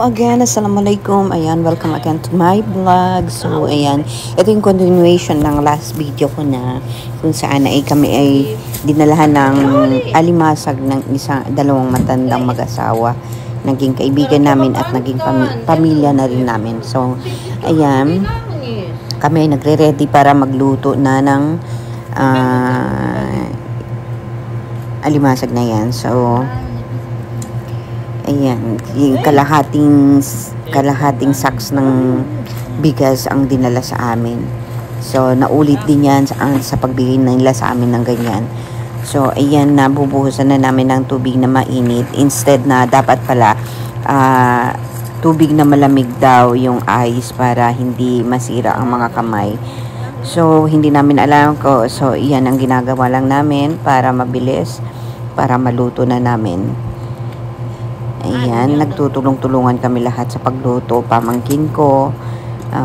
Hello again, assalamualaikum. Ayan, welcome again to my vlog. So, ayan, ito yung continuation ng last video ko na kung saan ay kami ay dinalahan ng alimasag ng dalawang matandang mag-asawa. Naging kaibigan namin at naging pamilya na rin namin. So, ayan, kami ay nagre-ready para magluto na ng alimasag na yan. So, ayan, yung kalahating sacks ng bigas ang dinala sa amin. So, naulit din yan sa pagbigay nila sa amin ng ganyan. So, ayan, nabubuhusan na namin ng tubig na mainit. Instead na dapat pala, tubig na malamig daw yung ice para hindi masira ang mga kamay. So, hindi namin alam ko. So, iyan ang ginagawa lang namin para mabilis, para maluto na namin. Ayan, nagtutulong-tulungan kami lahat sa pagluto. Pamangkin ko,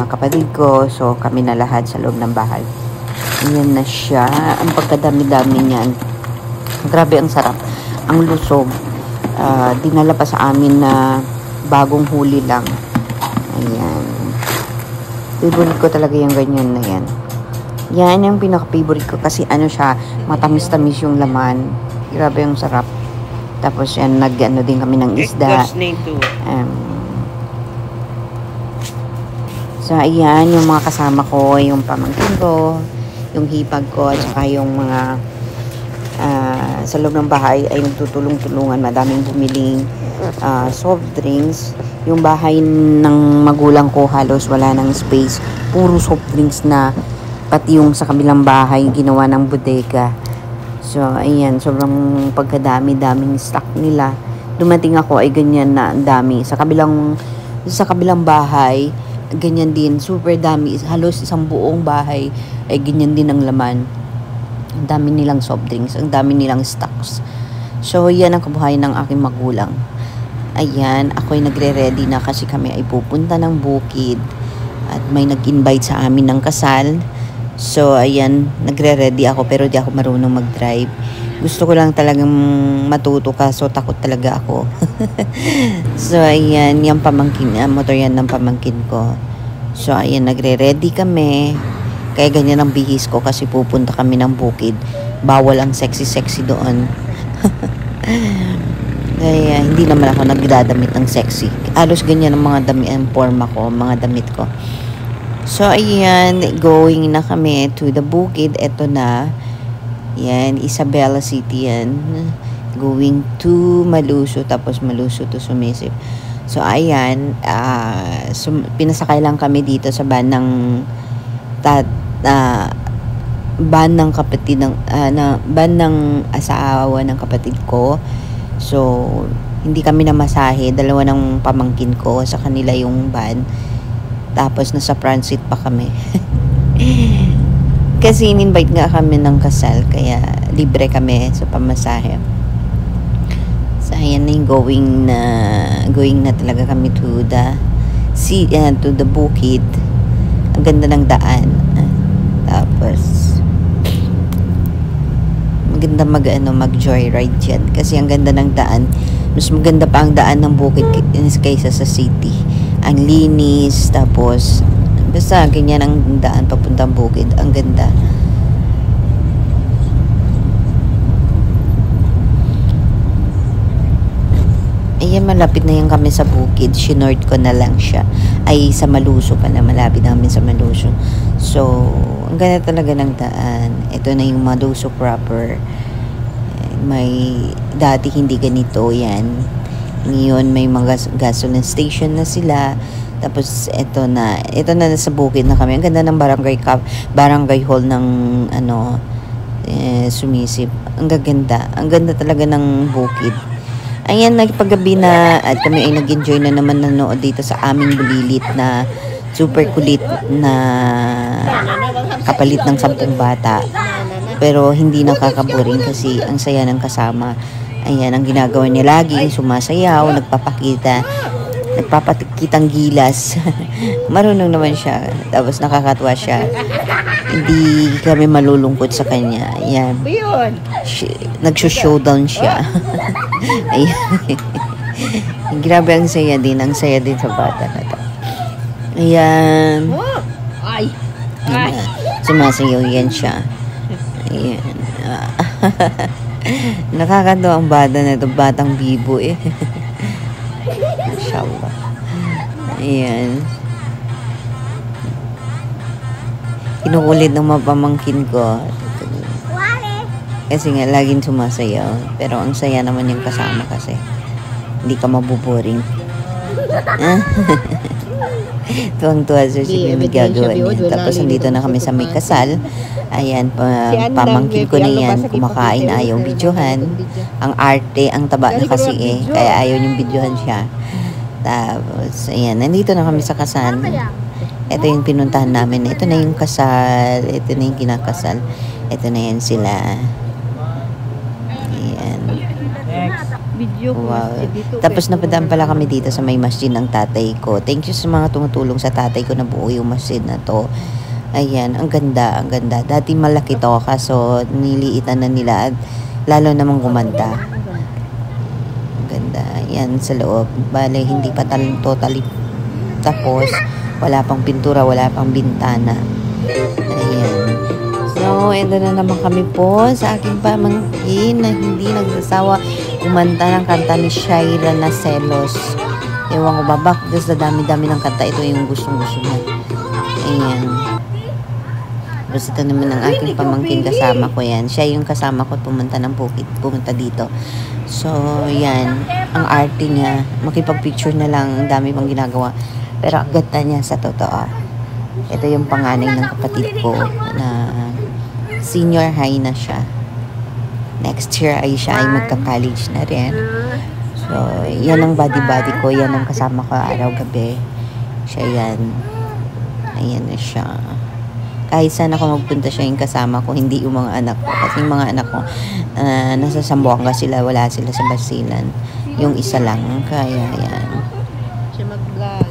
kapatid ko, so kami na lahat sa loob ng bahay. Ayan na siya. Ang pagkadami-dami niyan. Grabe, ang sarap. Ang lusog. Dinala pa sa amin na bagong huli lang. Ayan. Favorite ko talaga yung ganyan na yan. Yan yung pinaka-favorite ko kasi ano siya, matamis-tamis yung laman. Grabe, ang sarap. Tapos yan, nag-ano din kami ng isda. So, ayan, yung mga kasama ko, yung pamangkin ko, yung hipag ko, at saka yung mga sa loob ng bahay ay nagtutulong-tulungan. Madaming bumiling soft drinks. Yung bahay ng magulang ko halos wala ng space. Puro soft drinks na, pati yung sa kabilang bahay ginawa ng bodega. So, ayan, sobrang pagkadami-daming stock nila. Dumating ako ay ganyan na ang dami. Sa kabilang bahay, ganyan din, super dami. Halos isang buong bahay ay ganyan din ang laman. Ang dami nilang soft drinks, ang dami nilang stocks. So, yan ang kabuhayan ng aking magulang. Ayan, ako'y nagre-ready na kasi kami ay pupunta ng bukid. At may nag-invite sa amin ng kasal. So, ayan, nagre-ready ako pero di ako marunong mag-drive. Gusto ko lang talagang matuto kaso takot talaga ako. So, ayan, yung pamangkin, motor yan ng pamangkin ko. So, ayan, nagre-ready kami. Kaya ganyan ang bihis ko kasi pupunta kami ng bukid. Bawal ang sexy-sexy doon. Kaya hindi naman ako nagdadamit ng sexy. Halos ganyan ang mga damit, ang forma ko, mga damit ko. So, ayan, going na kami to the bukid. Ito na. Yan, Isabela City yan. Going to Maluso, tapos Maluso to Sumisip. So, ayan, pinasakay lang kami dito sa van ng kapatid van ng asawa ng kapatid ko. So, hindi kami namasahe. Dalawa ng pamangkin ko sa kanila yung van. Tapos, nasa transit pa kami. Kasi, in-invite nga kami ng kasal. Kaya, libre kami sa pamasahe. So, ayan na yung going na talaga kami to the bukid. Ang ganda ng daan. Tapos, maganda mag-joyride dyan. Kasi, ang ganda ng daan. Mas maganda pa ang daan ng bukid kaysa sa city. Ang linis, tapos basta ganyan ang daan papuntang bukid. Ang ganda. Ayan, malapit na yan kami sa bukid. Sinort ko na lang siya. Ay, sa Maluso pala. Malapit namin sa Maluso. So, ang ganda talaga ng daan. Ito na yung Maluso proper. Dati hindi ganito yan. Ngayon may mga gasoline station na sila. Tapos ito na sa bukid na kami. Ang ganda ng barangay hall ng Sumisip. Ang gaganda. Ang ganda talaga ng bukid. Ayan, nagpagabi na at kami ay nag-enjoy na naman nanood dito sa aming bulilit na super kulit na kapalit ng 10 bata. Pero hindi nakakaboring kasi ang saya ng kasama. Ayan, ang ginagawa niya lagi, sumasayaw, nagpapatikitang gilas. Marunong naman siya. Tapos nakakatuwa siya. Hindi kami malulungkot sa kanya. Ayan. Nagso-showdown siya. Ayan. Grabe, ang saya din. Ang saya din sa bata na to. Ayan. Ay! Sumasayaw yan siya. Ayan. Nakakatawa ang bata na to. Batang bibo eh. Mashallah. Ayan. Kinukulit ng mga pamangkin ko. Kasi nga, laging sumasayaw. Pero ang saya naman yung kasama kasi. Hindi ka mabuboring. Tuwang-tuwa siya may gagawa niya. Tapos nandito na kami sa may kasal. Ayan, pamangkin ko na yan. Kumakain, ayaw videohan. Ang arte, ang taba na kasi eh. Kaya ayaw yung videohan siya. Tapos, ayan, nandito na kami sa kasal. Ito yung pinuntahan namin. Ito na yung kasal. Ito na yung kinakasal. Ito na yan sila. Ayan. Wow. Tapos napadaan pala kami dito sa may masjid ng tatay ko. Thank you sa mga tumutulong sa tatay ko na buo yung masjid na to. Ayan, ang ganda, ang ganda. Dati malaki to, kaso niliitan na nila at lalo namang gumanda. Ang ganda. Ayan, sa loob. Bale, hindi pa totally tapos. Wala pang pintura, wala pang bintana. Ayan. So, ito na naman kami po sa aking pamangkin na hindi nagsasawa kumanta ng kanta ni Shaira na Selos. Ewan ko ba, bakit sa dami-dami ng kanta, ito yung gustong-gusto niya. Ayan. Tapos ito naman ang aking pamangkin, kasama ko yan. Siya yung kasama ko pumunta ng Bukid, pumunta dito. So, yan. Ang arte niya, makipag-picture na lang, ang dami pang ginagawa. Pero ang ganda niya sa totoo. Ito yung panganay ng kapatid ko na senior high na siya. Next year ay siya ay magka-college na rin. So, yan ang body-body ko. Yan ang kasama ko araw-gabi. Siya yan. Ayan na siya. Kahit saan ako magpunta siya yung kasama ko, hindi yung mga anak ko. Kasi yung mga anak ko, nasa Zamboanga sila, wala sila sa Basilan. Yung isa lang. Kaya yan. Siya mag-vlog.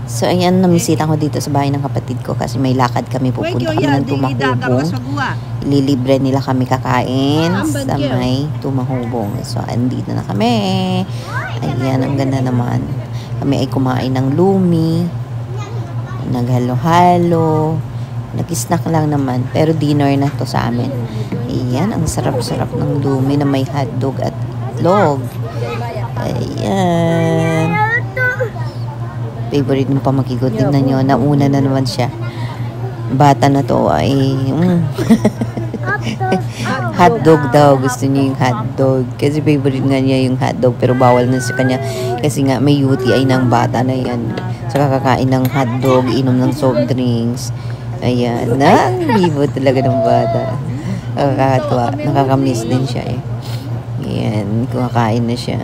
So, ayan, namisita ko dito sa bahay ng kapatid ko kasi may lakad kami. Pupunta kami ng Tumahubong. Ililibre nila kami kakain sa may Tumahubong. So, andito na kami. Ayan, ang ganda naman. Kami ay kumain ng lumi. Naghalo-halo. Nag-snack lang naman. Pero dinner na to sa amin. Ayan, ang sarap-sarap ng lumi na may hotdog at log. Ayan. Favorite ng pamangkin ko. Tingnan nyo, nauna na naman siya. Bata na to ay hotdog daw. Gusto niya yung hotdog. Kasi favorite nga niya yung hotdog. Pero bawal na sa kanya. Kasi nga may UTI ng bata na yan. So kakakain ng hotdog, inom ng soft drinks. Ayan. Ang libo talaga ng bata. Nakakatuwa. Nakakamiss din siya eh. Ayan. Kumakain na siya.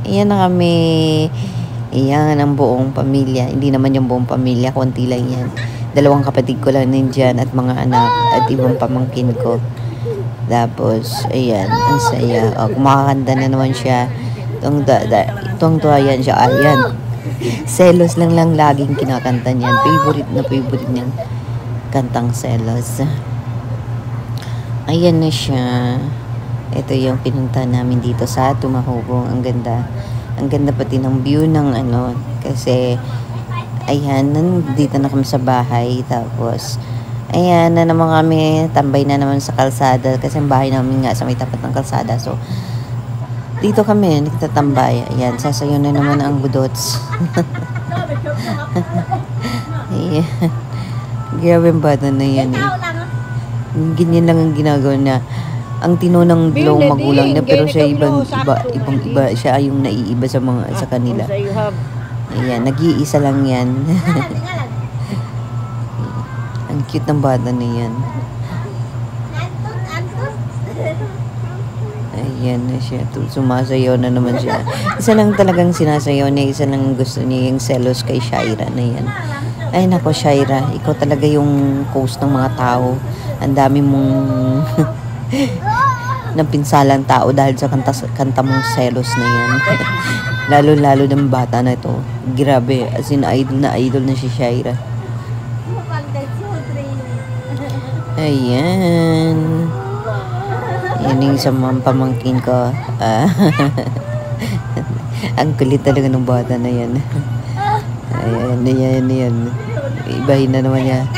Ayan na kami. Ayan ang buong pamilya. Hindi naman yung buong pamilya, konti lang yan. 2 kapatid ko lang nandyan at mga anak at ibang pamangkin ko. Tapos, ayan, ang saya. O, kumakakanta na naman siya. Tuwang-tuwa yan siya. Ayan. Selos lang laging kinakanta niyan. Favorite niyan. Kantang Selos. Ayan na siya. Ito yung pinunta namin dito sa Tumahubong. Ang ganda. Ang ganda pati ng view ng ano, kasi ayan, nandito na kami sa bahay. Tapos ayan na naman kami, tambay na naman sa kalsada kasi ang bahay namin nga sa may tapat ng kalsada. So dito kami nagtatambay. Ayan, sasayo na naman ang budots. Ayan. Grabe ang bata na yan eh. Ganyan lang ang ginagawa na. Ang tino ng dalawang magulang niya, pero siya ibang iba, siya yung naiiba sa kanila. Ayan, nag-iisa lang yan. Ang cute ng bata na yan. Ayan na siya. Sumasayaw na naman siya. Isa lang talagang sinasayaw niya, isa lang gusto niya yung selos kay Shaira na yan. Ay nako Shaira, ikaw talaga yung host ng mga tao. Ang dami mong ng pinsalang tao dahil sa kanta mong selos na yan. Lalo-lalo ng bata na ito. Grabe, as in idol na si Shaira. Ayan. Yan yung sa mga pamangkin ko. Ang kulit talaga ng bata na yan. Ayan. Ibahin na naman niya.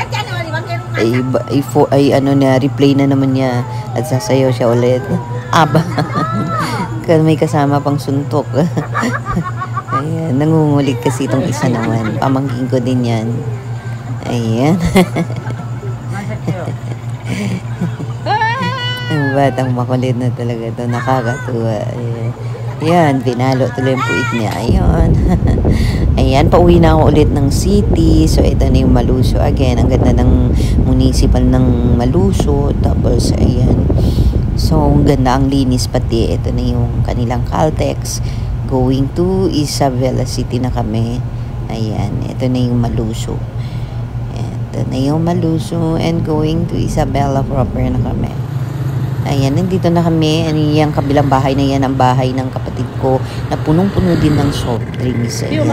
Replay na naman niya. At sasayaw siya ulit. Aba. May kasama pang suntok. Ayan, nangungulit kasi itong isa naman. Pamangkin ko din yan. Ayan. Ang batang makulit na talaga ito. Nakakatuwa. Ayan, pinalo tuloy yung puwit niya. Ayan. Ayan, pauwi na ako ulit ng city. So, ito na yung Maluso. Again, ang ganda ng municipal ng Maluso. Tapos, ayan. So, ang ganda, ang linis pati. Ito na yung kanilang Caltex. Going to Isabela City na kami. Ayan, ito na yung Maluso. Ito na yung Maluso and going to Isabela proper na kami. Ayan, nandito na kami. Yung kabilang bahay na yan, ang bahay ng kapatid ko na punong-puno din ng soft drinks. Ayan.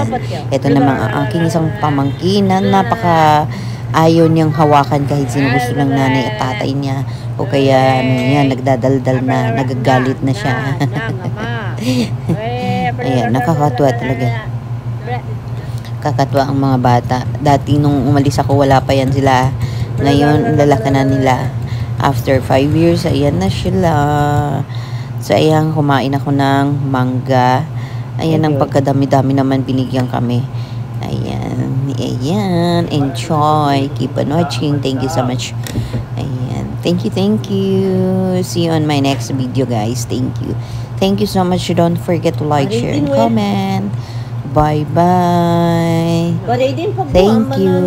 Ito naman ang aking isang pamangkinan. Napaka ayaw niyang hawakan kahit sino gusto ng nanay at tatay niya. O kaya, nagdadaldal na, nagagalit na siya. Ayan, nakakatuwa talaga. Kakatuwa ang mga bata. Dati nung umalis ako, wala pa yan sila. Ngayon, lalaki na nila. After 5 years, ayan na sila. So, ayan, kumain ako ng mangga. Ayan, ang pagkadami-dami naman binigyan kami. Ayan. Enjoy. Keep on watching. Thank you so much. Ayan. Thank you. See you on my next video, guys. Thank you. Thank you so much. Don't forget to like, share, and comment. Bye-bye. Thank you.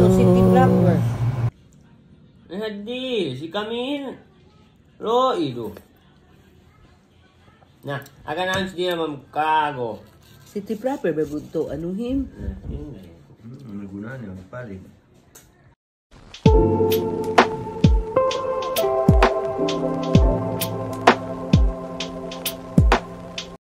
Hadi, si Kamil. Lo, itu. Nah, akan hands dia memkago. City proper, bebunto. Anuhin? Nah, ini. Ano gunanya? Paling.